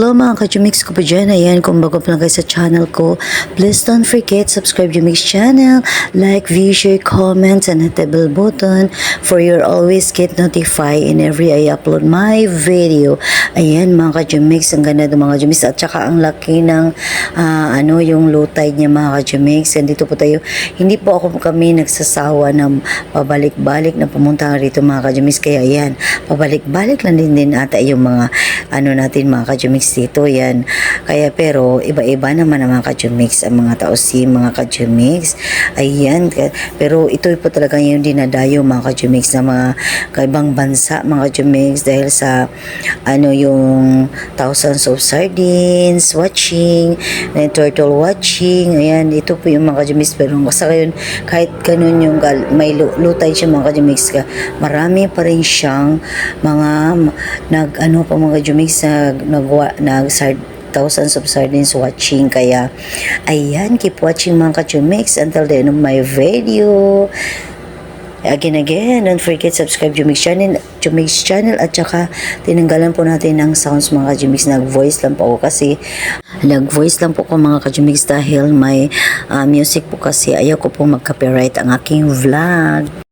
Hello mga ka-Jumix ko po dyan. Ayan, kung bago pa lang kayo sa channel ko, please don't forget, subscribe Jumix channel, like, view, share, comments, and hit the bell button for your always get notified in every I upload my video. Ayan mga ka-Jumix, ang ganda ng mga Jumix at saka ang laki ng yung low tide niya mga ka-Jumix. And dito po tayo, hindi po kami nagsasawa na pabalik-balik na pumunta rito mga ka-Jumix. Kaya ayan, pabalik-balik lang din ata yung mga natin mga ka-Jumix dito yan. Kaya pero iba-iba naman ang mga ka-Jumix, ang mga taosi, mga ka-Jumix. Ayan, pero ito po talaga yung dinadayo mga ka-Jumix na mga kaibang bansa mga ka-Jumix dahil sa yung thousands of sardines watching, turtle watching. Ayan, ito po yung mga ka-Jumix. Pero basta ngayon, kahit ganun yung may lutay siya mga ka-Jumix, marami pa rin siyang mga mga Jumix thousands of sardines watching. Kaya ayan, keep watching mga ka-Jumix until the end of my video. Again, don't forget subscribe Jumix channel at saka tinanggalan po natin ng sounds mga ka-Jumix. Nag-voice lang po ako kasi mga ka-Jumix dahil may music po kasi ayaw ko po mag-copyright ang aking vlog.